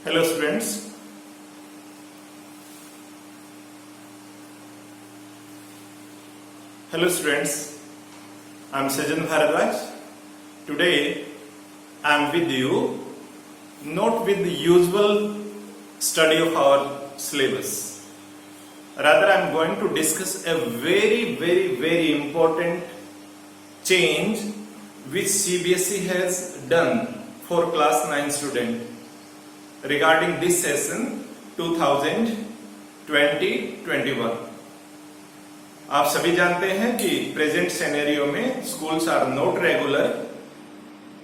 Hello students. Hello students. I am Sajan Bharadwaj. Today I am with you, not with the usual study of our syllabus. Rather I am going to discuss a very important change which CBSE has done for class 9 student regarding this session 2020-21. आप सभी जानते हैं कि present scenario में schools are not regular,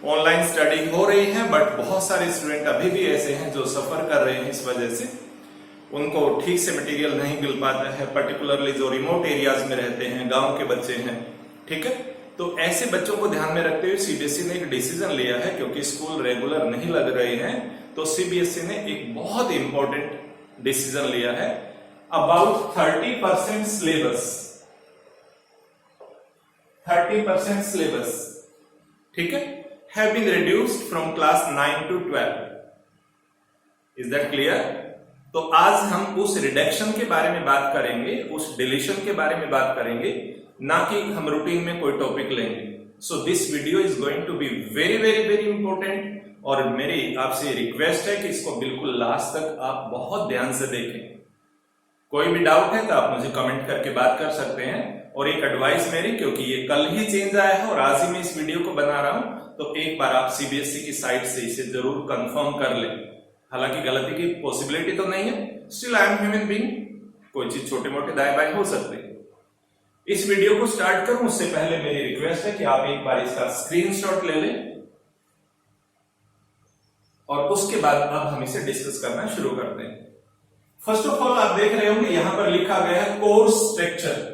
online study हो रही है, but बहुत सारे स्टूडेंट अभी भी ऐसे हैं जो सफर कर रहे हैं। इस वजह से उनको ठीक से मटेरियल नहीं मिल पाता है, पर्टिकुलरली जो रिमोट एरियाज में रहते हैं, गांव के बच्चे हैं। ठीक है, तो ऐसे बच्चों को ध्यान में रखते हुए सीबीएसई ने एक डिसीजन लिया है, क्योंकि स्कूल रेगुलर नहीं लग रहे हैं, तो सीबीएसई ने एक बहुत इंपॉर्टेंट डिसीजन लिया है। अबाउट 30% सिलेबस, ठीक है, have been reduced from class 9 to 12। Is that clear? तो आज हम उस रिडक्शन के बारे में बात करेंगे, उस डिलीशन के बारे में बात करेंगे, ना कि हम रूटीन में कोई टॉपिक लेंगे। So this video is going to be very important, और मेरी आपसे रिक्वेस्ट है कि इसको बिल्कुल लास्ट तक आप बहुत ध्यान से देखें। कोई भी डाउट है तो आप मुझे कमेंट करके बात कर सकते हैं। और एक एडवाइस मेरी, क्योंकि ये कल ही चेंज आया है और आज ही मैं इस वीडियो को बना रहा हूं, तो एक बार आप सीबीएसई की साइट से इसे जरूर कंफर्म कर लें। हालांकि गलती की पॉसिबिलिटी तो नहीं है, still I am human being, कोई चीज छोटे मोटे दाएं बाएं हो सकते हैं। इस वीडियो को स्टार्ट करूं उससे पहले मेरी रिक्वेस्ट है कि आप एक बार इसका स्क्रीनशॉट ले लें, और उसके बाद अब हम इसे डिस्कस करना शुरू करते हैं। फर्स्ट ऑफ ऑल आप देख रहे होंगे यहां पर लिखा गया है कोर्स स्ट्रक्चर।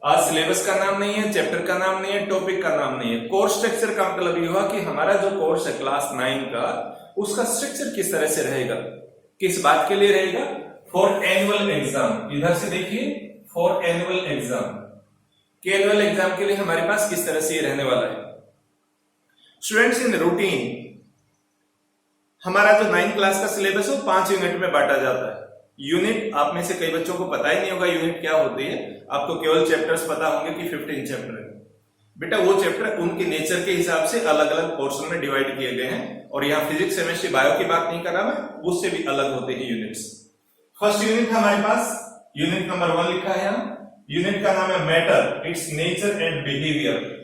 आज सिलेबस का नाम नहीं है, चैप्टर का नाम नहीं है, टॉपिक का नाम नहीं है। कोर्स स्ट्रक्चर का मतलब ये हुआ कि हमारा जो कोर्स है क्लास 9 का, उसका स्ट्रक्चर किस तरह से रहेगा, किस बात के लिए रहेगा। फॉर एनुअल एग्जाम, इधर से देखिए, फॉर एनुअल एग्जाम, के एनुअल एग्जाम के लिए हमारे पास किस तरह से ये रहने वाला है। स्टूडेंट्स, इन रूटीन हमारा जो 9 क्लास का सिलेबस है 5 यूनिट में बांटा जाता है। यूनिट, आप में से कई बच्चों को पता ही नहीं होगा यूनिट क्या होती है, आपको केवल चैप्टर्स पता होंगे कि 15 चैप्टर है। बेटा वो चैप्टर उनके नेचर के हिसाब से अलग अलग पोर्शन में डिवाइड किए गए हैं, और यहाँ फिजिक्स, केमिस्ट्री, बायो की बात नहीं कर रहा मैं, उससे भी अलग होते हैं यूनिट्स। फर्स्ट यूनिट हमारे पास यूनिट नंबर 1 लिखा है यहाँ। यूनिट का नाम है matter, it's nature and behaviour,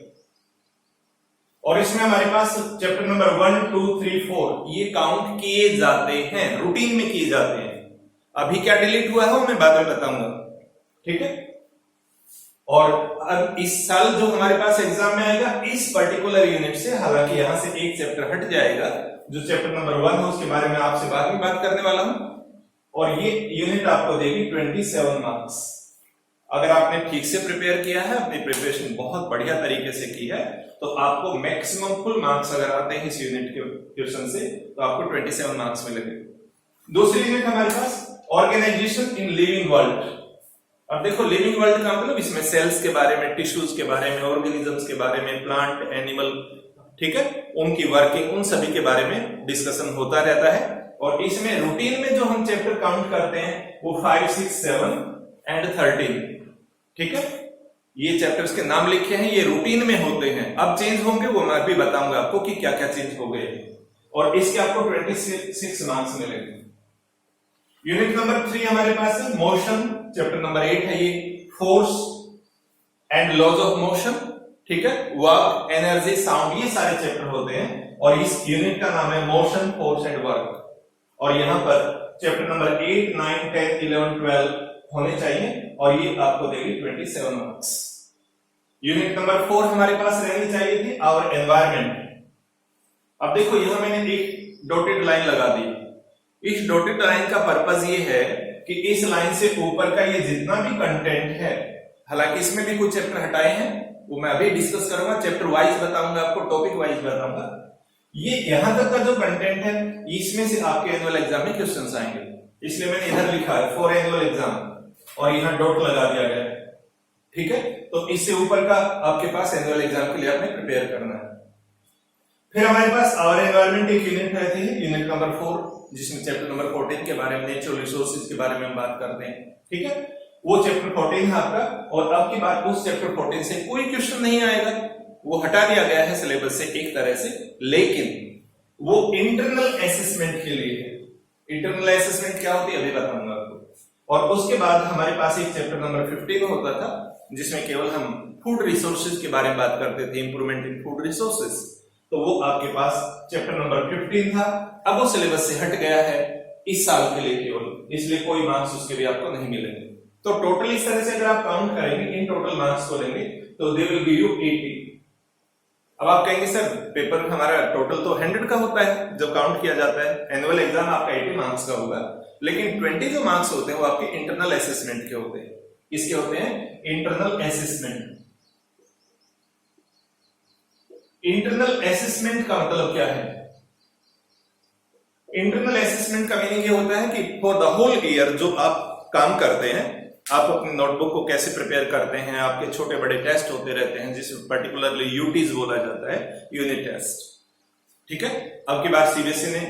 और इसमें हमारे पास चैप्टर नंबर 1, 2, 3, 4 ये काउंट किए जाते हैं, रूटीन में किए जाते हैं। अभी क्या डिलीट हुआ है वो मैं बाद में बताऊंगा, ठीक है। और अब इस साल जो हमारे पास एग्जाम में आएगा इस पर्टिकुलर यूनिट से, हालांकि यहां से एक चैप्टर हट जाएगा, जो चैप्टर नंबर 1 है उसके बारे में आपसे बाद में बात करने वाला हूं, और ये यूनिट आपको देगी 27 मार्क्स। अगर आपने ठीक से प्रिपेयर किया है, अपनी प्रिपरेशन बहुत बढ़िया तरीके से की है, तो आपको मैक्सिमम फुल मार्क्स अगर आते हैं इस यूनिट के क्वेश्चन से, तो आपको 27 मार्क्स मिलेंगे। दूसरी यूनिट हमारे पास ऑर्गेनाइजेशन इन लिविंग वर्ल्ड। अब देखो, लिविंग वर्ल्ड का मतलब इसमें सेल्स के बारे में, टिश्यूज के बारे में, ऑर्गेनिजम्स के बारे में, प्लांट, एनिमल, ठीक है, उनकी वर्किंग, उन सभी के बारे में डिस्कशन होता रहता है। और इसमें रूटीन में जो हम चैप्टर काउंट करते हैं वो 5, 6, 7 एंड 13, ठीक है। ये चैप्टर्स के नाम लिखे हैं, ये रूटीन में होते हैं। अब चेंज होंगे वो मैं भी बताऊंगा आपको कि क्या क्या चेंज हो गए, और इसके आपको 26 मार्क्स मिलेंगे। यूनिट नंबर 3 हमारे पास है मोशन, चैप्टर नंबर 8 है ये, force and laws of motion, ठीक है, वर्क, एनर्जी, साउंड, ये सारे चैप्टर होते हैं, और इस यूनिट का नाम है मोशन, फोर्स एंड वर्क। और यहां पर चैप्टर नंबर 8, 9, 10, 11, 12 होने चाहिए, और ये आपको देगी 27 मार्क्स। यूनिट नंबर 4 हमारे पास रहनी चाहिए थी, आवर एनवायरमेंट। अब देखो यहां मैंने एक डॉटेड लाइन लगा दी। इस डॉटेड लाइन का पर्पस ये है कि इस लाइन से ऊपर का ये जितना भी कंटेंट है, हालांकि इसमें भी कुछ चैप्टर हटाए हैं, वो मैं अभी डिस्कस करूंगा, चैप्टर वाइज बताऊंगा आपको, टॉपिक वाइज बताऊंगा। ये यहां तक का जो कंटेंट है, इसमें से आपके एनुअल एग्जाम में क्वेश्चंस आएंगे, इसलिए मैंने इधर लिखा है फॉर एनुअल एग्जाम, और यहां डॉट लगा दिया गया है, ठीक है। तो इससे ऊपर का आपके पास एनुअल एग्जाम के लिए आपने प्रिपेयर करना है। फिर हमारे पास आवर एनवायरनमेंट एक यूनिट रहती है, यूनिट नंबर 4, जिसमें चैप्टर नंबर 14 के बारे में, नेचुरल रिसोर्सेज के बारे में हम बात करते हैं। ठीक है, वो चैप्टर 14 है आपका। और अब की बात, उस चैप्टर 14 से कोई क्वेश्चन नहीं आएगा, वो हटा दिया गया है सिलेबस से एक तरह से, लेकिन वो इंटरनल असेसमेंट के लिए है। इंटरनल असेसमेंट क्या होती है अभी बताऊंगा आपको। और उसके बाद हमारे पास एक चैप्टर नंबर 15 होता था, जिसमें केवल हम फूड रिसोर्सेज के बारे में बात करते थे, इंप्रूवमेंट इन फूड रिसोर्सेज। तो वो आपके पास चैप्टर नंबर 15 था। अब वो सिलेबस से हट गया है इस साल के लिए केवल, इसलिए कोई मार्क्स उसके भी आपको नहीं मिलेंगे। तो टोटल इस तरह से अगर आप काउंट करेंगे, इन टोटल मार्क्स को लेंगे तो दे विल गिव यू 80। अब आप कहेंगे सर पेपर हमारा टोटल तो 100 का होता है जब काउंट किया जाता है, एनुअल एग्जाम आपका 80 मार्क्स का होगा, लेकिन 20 जो मार्क्स होते हैं वो आपके इंटरनल असेसमेंट के होते हैं। किसके होते हैं? Internal assessment. इंटरनल असेसमेंट का मतलब क्या है? इंटरनल असेसमेंट का मीनिंग ये होता है कि फॉर द होल ईयर जो आप काम करते हैं, आप अपनी नोटबुक को कैसे प्रिपेयर करते हैं, आपके छोटे बड़े टेस्ट होते रहते हैं जिसमें पर्टिकुलरली यूटीज बोला जाता है, यूनिट टेस्ट। ठीक है, अब की बार सीबीएसई ने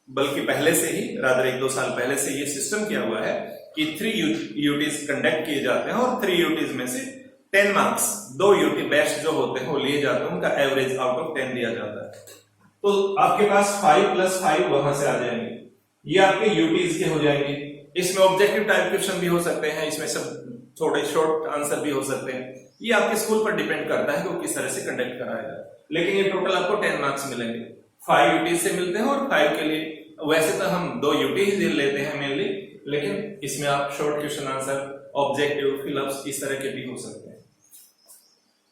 बल्कि पहले से ही, रादर 1-2 साल पहले से ये सिस्टम किया हुआ है कि 3 यूटीज कंडक्ट किए जाते हैं और 3 यूटीज में से 10 मार्क्स, 2 यूटी बेस्ट जो होते हैं वो लिए जाते हैं, उनका एवरेज आउट ऑफ 10 दिया जाता है। तो आपके पास 5 + 5 वहां से आ जाएंगे, ये आपके यूटीज के हो जाएंगे। इसमें ऑब्जेक्टिव टाइप क्वेश्चन भी हो सकते हैं, इसमें सब थोड़े शॉर्ट आंसर भी हो सकते हैं। ये आपके स्कूल पर डिपेंड करता है कि वो किस तरह से कंडक्ट कराएगा, लेकिन ये टोटल आपको 10 मार्क्स मिलेंगे। 5 यूटीज से मिलते हैं और 5 के लिए वैसे तो हम 2 यूटीज लेते हैं मेनली, लेकिन इसमें आप short question answer, objective, fill-ups इस तरह के भी हो सकते हैं।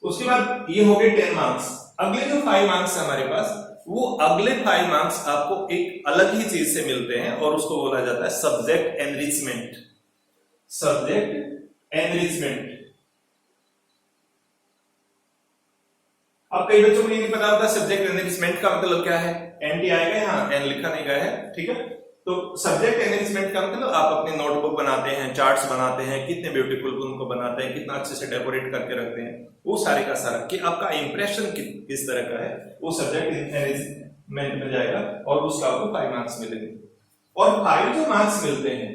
उसके बाद ये हो गए 10 मार्क्स। अगले जो 5 मार्क्स है हमारे पास, वो अगले 5 मार्क्स आपको एक अलग ही चीज से मिलते हैं और उसको बोला जाता है सब्जेक्ट एनरिचमेंट। Subject enrichment. अब कई बच्चों को ये नहीं पता होता सब्जेक्ट एनरिचमेंट का मतलब क्या है। एनटी आएगा, यहाँ एन लिखा नहीं गया है, ठीक है। तो सब्जेक्ट एनरिचमेंट का मतलब आप अपनी नोटबुक बनाते हैं, चार्ट्स बनाते हैं, कितने ब्यूटीफुल उनको बनाते हैं, कितना अच्छे से डेकोरेट करके रखते हैं, वो सारे का सारा कि आपका इंप्रेशन किस तरह का है, वो सब्जेक्ट एनरिचमेंट में जाएगा और उसका आपको 5 मार्क्स मिलेंगे। और 5 जो मार्क्स मिलते हैं,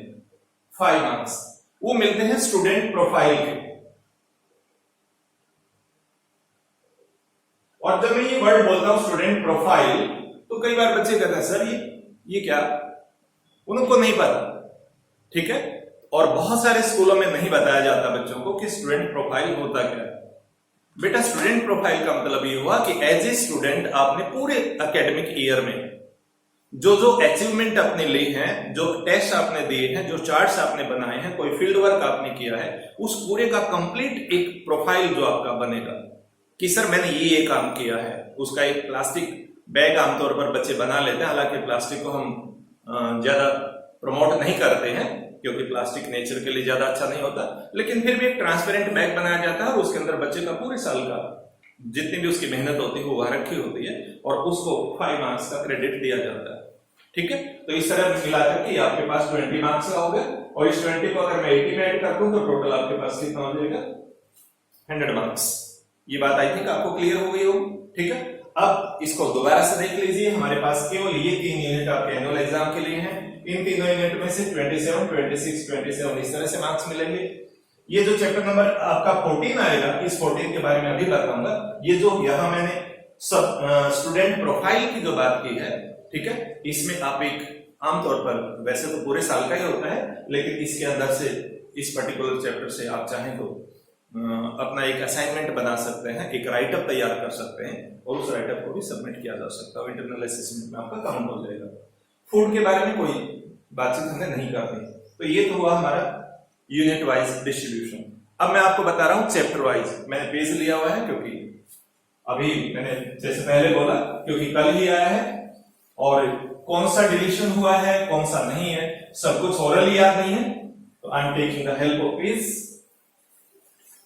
5 मार्क्स वो मिलते हैं स्टूडेंट प्रोफाइल के। और जब मैं ये वर्ड बोलता हूं स्टूडेंट प्रोफाइल, तो कई बार बच्चे कहते हैं सर ये क्या, उनको नहीं पता, ठीक है। और बहुत सारे स्कूलों में नहीं बताया जाता बच्चों को कि स्टूडेंट प्रोफाइल होता क्या है। बेटा स्टूडेंट प्रोफाइल का मतलब ये हुआ कि एज ए स्टूडेंट आपने पूरे एकेडमिक ईयर में जो अचीवमेंट आपने ली हैं, जो टेस्ट आपने दिए हैं, जो चार्ट्स आपने बनाए हैं, कोई फील्ड वर्क आपने किया है, उस पूरे का कंप्लीट एक प्रोफाइल जो आपका बनेगा कि सर मैंने ये काम किया है। उसका एक प्लास्टिक बैग आमतौर पर बच्चे बना लेते हैं, हालांकि प्लास्टिक को हम ज्यादा प्रमोट नहीं करते हैं क्योंकि प्लास्टिक नेचर के लिए ज्यादा अच्छा नहीं होता, लेकिन फिर भी एक ट्रांसपेरेंट बैग बनाया जाता है और उसके अंदर बच्चे का पूरे साल का जितनी भी उसकी मेहनत होती है वो वहां रखी होती है और उसको 5 मार्क्स का क्रेडिट दिया जाता है, ठीक है। तो इस तरह मिलाकर के आपके पास 20 मार्क्स का हो गया और इस 20 को अगर मैं 80 में ऐड कर दूं तो टोटल आपके पास कितना हो जाएगा 100 मार्क्स। ये बात आई थिंक आपको क्लियर हो गई हो, ठीक है। अब इसको दोबारा से देख लीजिए, हमारे पास केवल ये 3 यूनिट आपके एनुअल एग्जाम के लिए हैं। इन तीनों यूनिट में से 27, 26, 27 इस तरह से मार्क्स मिलेंगे। ये जो चैप्टर नंबर आपका 14 आएगा, इस 14 के बारे में अभी बताऊंगा। ये जो यहाँ मैंने सब स्टूडेंट प्रोफाइल की जो बात की है, ठीक है, इसमें आप एक आमतौर पर वैसे तो पूरे साल का ही होता है, लेकिन इसके अंदर से इस पर्टिकुलर चैप्टर से आप चाहें तो अपना एक असाइनमेंट बना सकते हैं, एक राइटअप तैयार कर सकते हैं और उस राइटअप को भी सबमिट किया जा सकता है। इंटरनल असेसमेंट में आपका काउंट हो जाएगा। फूड के बारे में कोई बातचीत हमने नहीं करनी। तो ये तो हुआ हमारा यूनिट वाइज डिस्ट्रीब्यूशन। अब मैं आपको बता रहा हूं चैप्टर वाइज। मैंने पेज लिया हुआ है क्योंकि अभी मैंने जैसे पहले बोला क्योंकि कल ही आया है और कौन सा डिलीशन हुआ है कौन सा नहीं है सब कुछ ओरली याद नहीं है, तो I am taking the help of page.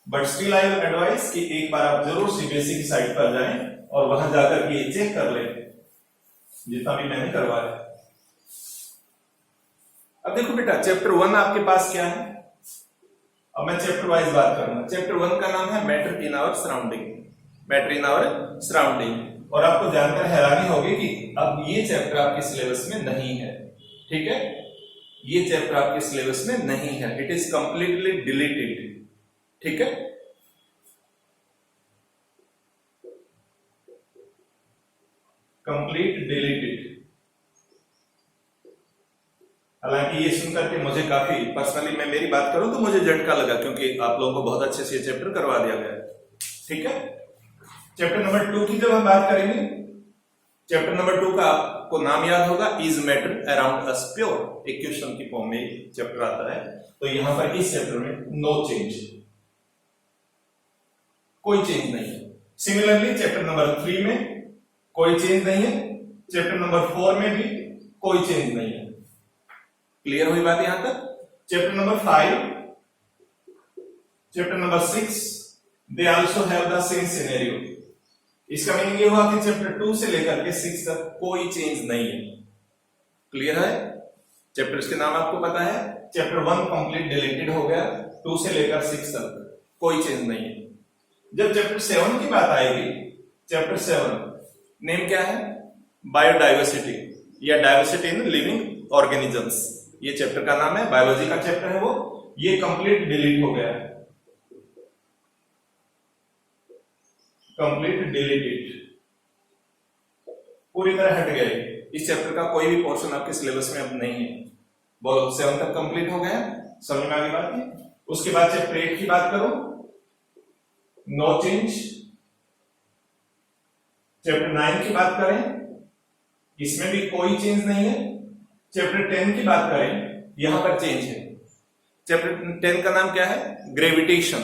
But still I will advice कि एक बार आप जरूर सीबीएसई की साइट पर जाएं और वहां जाकर के चेक कर लें जितना भी मैंने करवाया। अब देखो बेटा चैप्टर 1 आपके पास क्या है। अब मैं चैप्टर वाइज बात करूंगा। चैप्टर 1 का नाम है matter in our surrounding. Matter in our surrounding. और आपको जानकर हैरानी होगी कि अब ये चैप्टर आपके सिलेबस में नहीं है। ठीक है, ये चैप्टर आपके सिलेबस में नहीं है, इट इज कंप्लीटली डिलीटेड। ठीक है, कंप्लीट डिलीटेड। हालांकि ये सुनकर के मुझे काफी पर्सनली, मैं मेरी बात करूं तो मुझे झटका लगा, क्योंकि आप लोगों को बहुत अच्छे से ये चैप्टर करवा दिया गया है। ठीक है, चैप्टर नंबर 2 की जब हम बात करेंगे, चैप्टर नंबर 2 का आपको नाम याद होगा, is matter around us pure. एक क्वेश्चन की फॉर्म में चैप्टर आता है, तो यहां पर इस चैप्टर में नो चेंज, कोई चेंज नहीं है। सिमिलरली चैप्टर नंबर 3 में कोई चेंज नहीं है, चैप्टर नंबर 4 में भी कोई चेंज नहीं है। क्लियर हुई बात यहां तक? Chapter number 5, chapter number 6, they also have the same scenario. इसका मीनिंग ये हुआ कि चैप्टर 2 से लेकर के 6 तक कोई चेंज नहीं है। क्लियर है? चैप्टर्स के नाम आपको पता है। चैप्टर 1 कंप्लीट डिलीटेड हो गया, 2 से लेकर 6 तक कोई चेंज नहीं है। जब चैप्टर 7 की बात आएगी, चैप्टर 7 नेम क्या है? बायोडाइवर्सिटी या डाइवर्सिटी इन लिविंग ऑर्गेनिजम्स, ये चैप्टर का नाम है, बायोलॉजी का चैप्टर है वो। ये कंप्लीट डिलीट हो गया है, कंप्लीट डिलीटेड, पूरी तरह हट गए। इस चैप्टर का कोई भी पोर्शन आपके सिलेबस में अब नहीं है। बोलो 7 तक कंप्लीट हो गया, समझ में आ गई बात है? उसके बाद चैप्टर 8 की बात करो, नो चेंज। चैप्टर 9 की बात करें, इसमें भी कोई चेंज नहीं है। चैप्टर 10 की बात करें, यहां पर चेंज है। चैप्टर 10 का नाम क्या है? ग्रेविटेशन।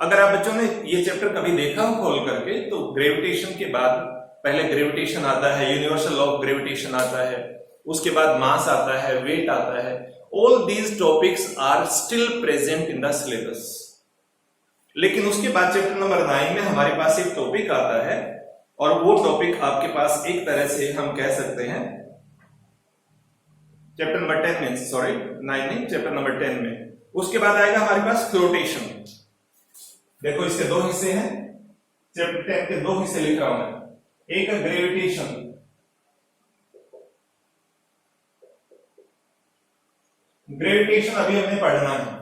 अगर आप बच्चों ने ये चैप्टर कभी देखा हो खोल करके, तो ग्रेविटेशन के बाद पहले ग्रेविटेशन आता है, यूनिवर्सल लॉ ऑफ ग्रेविटेशन आता है, उसके बाद मास आता है, वेट आता है। All these topics are still present in the syllabus. लेकिन उसके बाद चैप्टर नंबर 9 में हमारे पास एक टॉपिक आता है, और वो टॉपिक आपके पास एक तरह से हम कह सकते हैं, चैप्टर नंबर 10 में, सॉरी 9 नहीं, चैप्टर नंबर 10 में। उसके बाद आएगा हमारे पास फ्लोटेशन। देखो इसके 2 हिस्से हैं, चैप्टर 10 के 2 हिस्से लिख रहा हूं मैं। एक है ग्रेविटेशन, ग्रेविटेशन अभी हमें पढ़ना है।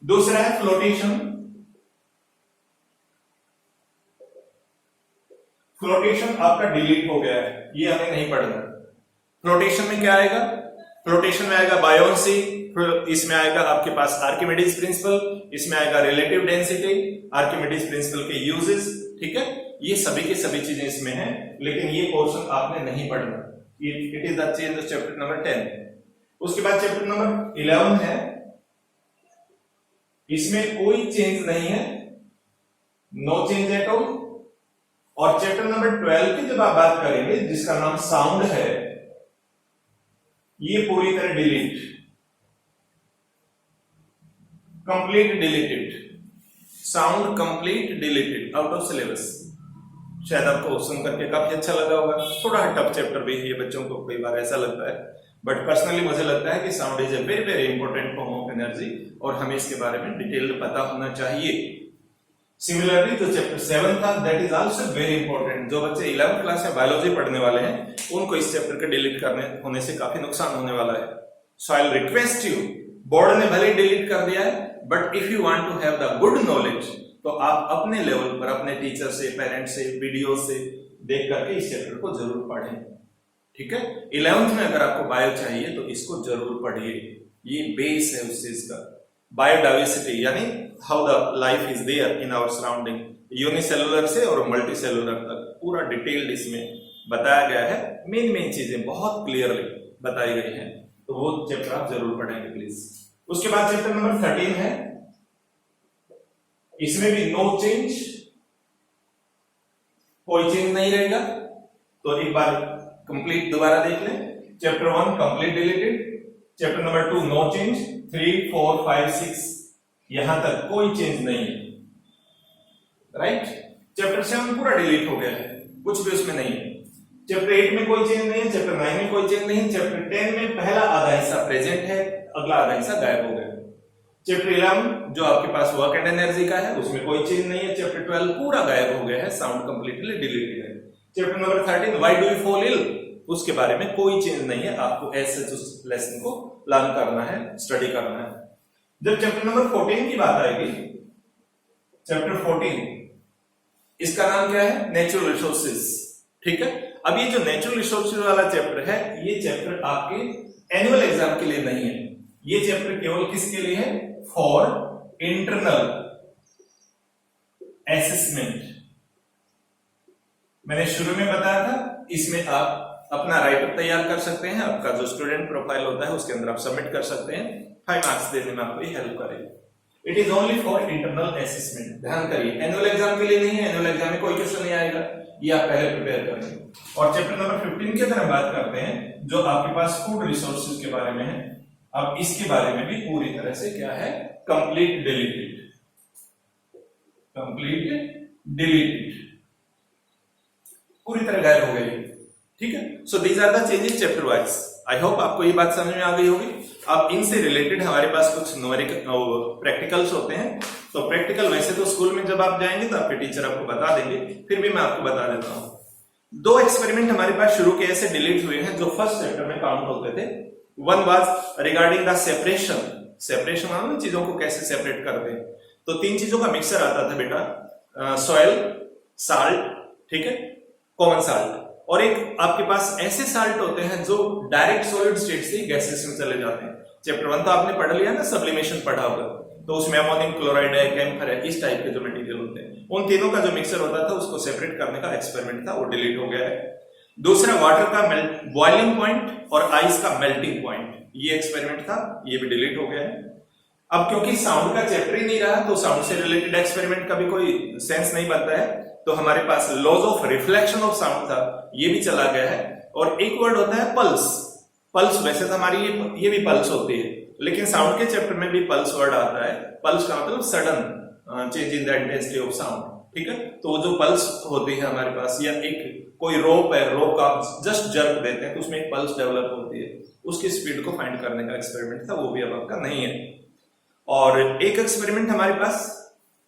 दूसरा है फ्लोटेशन। फ्लोटेशन आपका डिलीट हो गया है, ये हमें नहीं पढ़ना। फ्लोटेशन में क्या आएगा? फ्लोटेशन में आएगा बायोन्सी, इसमें आएगा आपके पास आर्किमिडीज प्रिंसिपल, इसमें आएगा रिलेटिव डेंसिटी, आर्किमिडीज प्रिंसिपल के यूजेस। ठीक है, ये सभी की सभी चीजें इसमें हैं, लेकिन ये पोर्शन आपने नहीं पढ़ना। It is the change of chapter number 10। उसके बाद चैप्टर नंबर 11 है, इसमें कोई चेंज नहीं है, नो चेंज एट ऑल। और चैप्टर नंबर 12 की जब आप बात करेंगे, जिसका नाम साउंड है, ये पूरी तरह delete, complete deleted, sound complete deleted, out of syllabus. शायद आपको सुन करके काफी अच्छा लगा होगा। थोड़ा टफ चैप्टर भी है ये, बच्चों को कई बार ऐसा लगता है, बट पर्सनली मुझे लगता है कि sound is a very very important form of energy, और हमें इसके बारे में डिटेल पता होना चाहिए। सिमिलरली जो चैप्टर 7 था, that is also very important. जो बच्चे 11th क्लास में बायोलॉजी पढ़ने वाले हैं, उनको इस चैप्टर के डिलीट करने होने से काफी नुकसान होने वाला है। So I will request you, board ने भले डिलीट कर दिया है, but if you want to have the good knowledge, तो आप अपने लेवल पर अपने टीचर से, पेरेंट्स से, वीडियो से देख करके इस चैप्टर को जरूर पढ़ें। ठीक है, 11th में अगर आपको बायो चाहिए तो इसको जरूर पढ़िए, ये बेस है उस चीज का। बायोडाइवर्सिटी यानी how the life is there in our surrounding, unicellular से और मल्टीसेलुलर तक पूरा डिटेल्ड इसमें बताया गया है। मेन चीजें बहुत क्लियरली बताई गई हैं, तो वो चैप्टर आप जरूर पढ़ेंगे प्लीज। उसके बाद चैप्टर नंबर 13 है, इसमें भी नो चेंज, कोई चेंज नहीं रहेगा। तो एक बार कंप्लीट दोबारा देख लें। Chapter 1 complete deleted, chapter number 2 no change, 3, 4, 5, 6 यहां तक कोई चेंज नहीं है, राइट। चैप्टर 7 पूरा डिलीट हो गया है, कुछ भी उसमें नहीं है। चैप्टर 8 में कोई चेंज नहीं है, चैप्टर 9 में कोई चेंज नहीं है, चैप्टर 10 में पहला आधा हिस्सा प्रेजेंट है, अगला आधा हिस्सा गायब हो गया। चैप्टर 11 जो आपके पास वर्क एंड एनर्जी का है उसमें कोई चेंज नहीं है। चैप्टर 12 पूरा गायब हो गया है, साउंड कंप्लीटली डिलीटेड है। Chapter number 13 why do you fall ill, उसके बारे में कोई चेंज नहीं है, आपको ऐसे उस लेसन को लर्न करना है, स्टडी करना है। जब चैप्टर नंबर 14 की बात आएगी, चैप्टर 14 इसका नाम क्या है, नेचुरल रिसोर्सेज, ठीक है। अब ये जो नेचुरल रिसोर्सेज वाला चैप्टर है, ये चैप्टर आपके एनुअल एग्जाम के लिए नहीं है, ये चैप्टर केवल किसके लिए है, फॉर इंटरनल असेसमेंट। मैंने शुरू में बताया था, इसमें आप अपना राइटअप तैयार कर सकते हैं, आपका जो स्टूडेंट प्रोफाइल होता है उसके अंदर आप सबमिट कर सकते हैं, 5 मार्क्स देने में आपको ये हेल्प करेगा। It is only for internal assessment, ध्यान करिए, एनुअल एग्जाम के लिए नहीं है, एनुअल एग्जाम में कोई क्वेश्चन नहीं आएगा, ये आप पहले प्रिपेयर करेंगे। और चैप्टर नंबर 15 की अगर हम बात करते हैं, जो आपके पास फूड रिसोर्सेज के बारे में है, अब इसके बारे में भी पूरी तरह से क्या है, कंप्लीट डिलीटेड, कंप्लीट डिलीटेड, पूरी तरह गायब हो गई, ठीक है। So these are the changes chapter wise. I hope आपको ये बात समझ में आ गई होगी। अब इनसे रिलेटेड हमारे पास कुछ न्यूमेरिकल प्रैक्टिकल्स होते हैं, तो प्रैक्टिकल वैसे तो स्कूल में जब आप जाएंगे तो आपके टीचर आपको बता देंगे, फिर भी मैं आपको बता देता हूं। 2 एक्सपेरिमेंट हमारे पास शुरू के ऐसे डिलीट हुए हैं जो फर्स्ट चैप्टर में काउंट होते थे। One was regarding the separation, separation हम चीजों को कैसे सेपरेट करते हैं। तो 3 चीजों का मिक्सर आता था बेटा, सॉइल, साल्ट, ठीक है, कॉमन साल्ट, और एक आपके पास ऐसे साल्ट होते हैं जो डायरेक्ट सॉलिड स्टेट से गैसेस में चले जाते हैं। चैप्टर 1 तो आपने पढ़ लिया ना, सब्लिमेशन पढ़ा होगा, तो उसमें अमोनियम क्लोराइड है, कैम्फर है, इस टाइप के जो मटेरियल होते हैं, उन तीनों का जो मिक्सर होता था उसको सेपरेट करने का एक्सपेरिमेंट था, वो डिलीट हो गया है। दूसरा वाटर का बॉइलिंग पॉइंट और आइस का मेल्टिंग पॉइंट, ये एक्सपेरिमेंट था, ये भी डिलीट हो गया है। अब क्योंकि साउंड का चैप्टर ही नहीं रहा, तो साउंड से रिलेटेड एक्सपेरिमेंट का भी कोई सेंस नहीं बनता है, तो हमारे पास laws of reflection of sound था, ये भी चला गया है। और एक वर्ड होता है पल्स, पल्स वैसे तो हमारी ये भी पल्स होती है, लेकिन साउंड के चैप्टर में भी पल्स वर्ड आता है। पल्स का मतलब sudden change in the intensity of sound, ठीक है। तो जो पल्स होती है हमारे पास, या एक कोई रोप है, रोप का आप जस्ट जर्क देते हैं तो उसमें एक पल्स डेवलप होती है, उसकी स्पीड को फाइंड करने का एक्सपेरिमेंट था, वो भी अब आपका नहीं है। और एक एक्सपेरिमेंट हमारे पास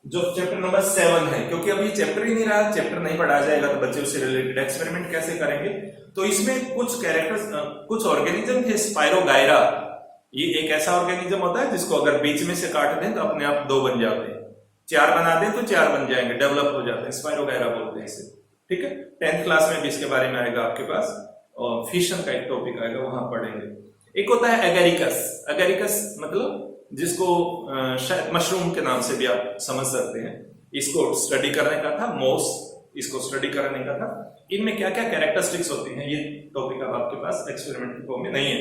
जो चैप्टर नंबर 7 है, क्योंकि अभी चैप्टर ही नहीं रहा, चैप्टर नहीं पढ़ाया जाएगा तो बच्चे उससे रिलेटेड एक्सपेरिमेंट कैसे करेंगे। तो इसमें कुछ कैरेक्टर्स, कुछ ऑर्गेनिज्म थे, स्पाइरोगायरा, ये एक ऐसा ऑर्गेनिज्म होता है जिसको अगर बीच में से काट दें तो अपने आप 2 बन जाते हैं, 4 बना दें तो 4 बन जाएंगे, डेवलप हो जाते हैं, स्पाइरोगायरा बोलते हैं इसे, ठीक है। 10th क्लास में भी इसके बारे में आएगा आपके पास, और फिशन का एक टॉपिक आएगा, वहां पढ़ेंगे। एक होता है एगेरिकस, एगेरिकस मतलब जिसको शायद मशरूम के नाम से भी आप समझ सकते हैं, इसको स्टडी करने का था, मोस, इसको स्टडी करने का था। इनमें क्या क्या कैरेक्टरिस्टिक्स होती हैं, ये टॉपिक अब आपके पास एक्सपेरिमेंट के फॉर्म में नहीं है।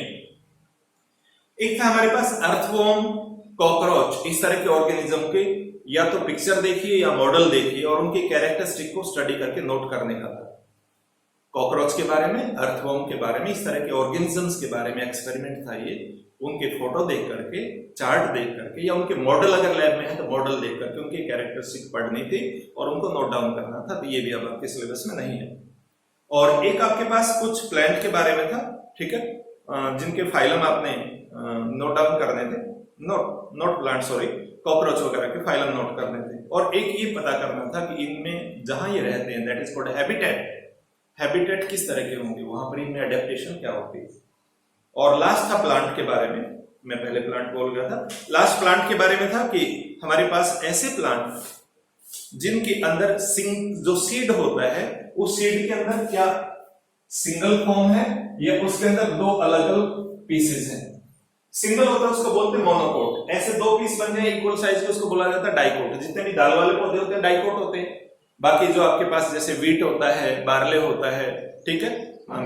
एक था हमारे पास अर्थवॉर्म, कॉकरोच, इस तरह के ऑर्गेनिज्म के या तो पिक्चर देखिए या मॉडल देखिए और उनकी कैरेक्टरिस्टिक को स्टडी करके नोट करने का था। कॉकरोच के बारे में, अर्थवॉर्म के बारे में, इस तरह के ऑर्गेनिजम्स के बारे में एक्सपेरिमेंट था ये। उनके फोटो देख करके, चार्ट देख करके, या उनके मॉडल अगर लैब में है तो मॉडल देख करके उनकी कैरेक्टरिस्टिक पढ़नी थी और उनको नोट डाउन करना था, तो ये भी अब आपके सिलेबस में नहीं है। और एक आपके पास कुछ प्लांट के बारे में था, ठीक है, जिनके फाइलम आपने नोट डाउन करने थे, नोट प्लांट, सॉरी, कॉकरोच वगैरह के फाइलम नोट करने थे। और एक ये पता करना था कि इनमें जहां ये रहते हैं, that is called habitat, habitat किस तरह के होंगे, वहां पर इनमें एडेप्टेशन क्या होती है। और लास्ट था प्लांट के बारे में, मैं पहले प्लांट बोल गया था, लास्ट प्लांट के बारे में था कि हमारे पास ऐसे प्लांट जिनके अंदर जो सीड होता है, उस सीड के अंदर क्या सिंगल फॉर्म है या उसके अंदर 2 अलग अलग पीसेस हैं। सिंगल होता है उसको बोलते हैं मोनोकोट, ऐसे 2 पीस बन जाए इक्वल साइज के उसको बोला जाता है डाइकोट। जितने भी दाल वाले पौधे होते हैं डाइकोट होते हैं। बाकी जो आपके पास जैसे वीट होता है, बार्ले होता है, ठीक है,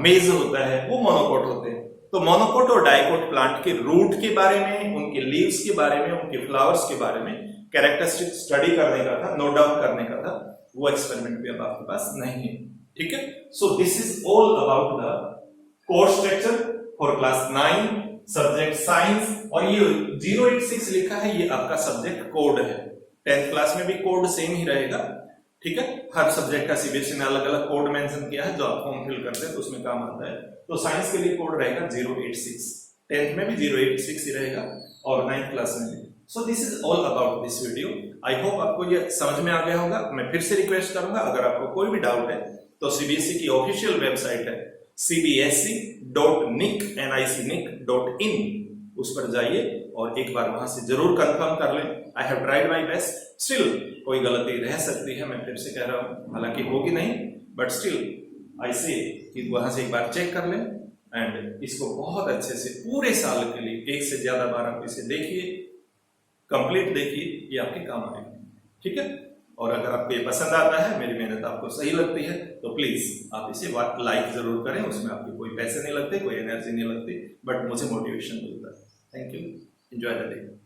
मेज होता है, वो मोनोकोट होते हैं। तो मोनोकोट और डाइकोट प्लांट के रूट के बारे में, उनके लीव्स के बारे में, उनके फ्लावर्स के बारे में कैरेक्टरिस्टिक स्टडी करने का था, नोट डाउन करने का था, वो एक्सपेरिमेंट भी अब आपके पास नहीं है, ठीक है। So this is all about the course structure for class 9, subject science. और ये 086 लिखा है, ये आपका सब्जेक्ट कोड है। 10th क्लास में भी कोड सेम ही रहेगा, ठीक है। हर सब्जेक्ट का सीबीएसई ने अलग अलग कोड मेंशन किया है, जो आप फॉर्म फिल करते हैं तो उसमें काम आता है। तो साइंस के लिए कोड रहेगा 086, 10th में भी 086 ही रहेगा और 9th क्लास में भी। So this is all about this video. I hope आपको ये समझ में आ गया होगा। मैं फिर से रिक्वेस्ट करूंगा, अगर आपको कोई भी डाउट है तो सीबीएसई की ऑफिशियल वेबसाइट है cbsc.nic.in, उस पर जाइए और एक बार वहां से जरूर कंफर्म कर लें। I have tried my best, still कोई गलती रह सकती है, मैं फिर से कह रहा हूं, हालांकि होगी नहीं, बट स्टिल आई से कि वहां से एक बार चेक कर लें एंड इसको बहुत अच्छे से पूरे साल के लिए एक से ज्यादा बार आप इसे देखिए, कंप्लीट देखिए, ये आपके काम आएगा। ठीक है, और अगर आपको ये पसंद आता है, मेरी मेहनत आपको सही लगती है, तो प्लीज आप इसे लाइक जरूर करें। उसमें आपके कोई पैसे नहीं लगते, कोई एनर्जी नहीं लगती, बट मुझे मोटिवेशन मिलता है। Thank you, enjoy the day.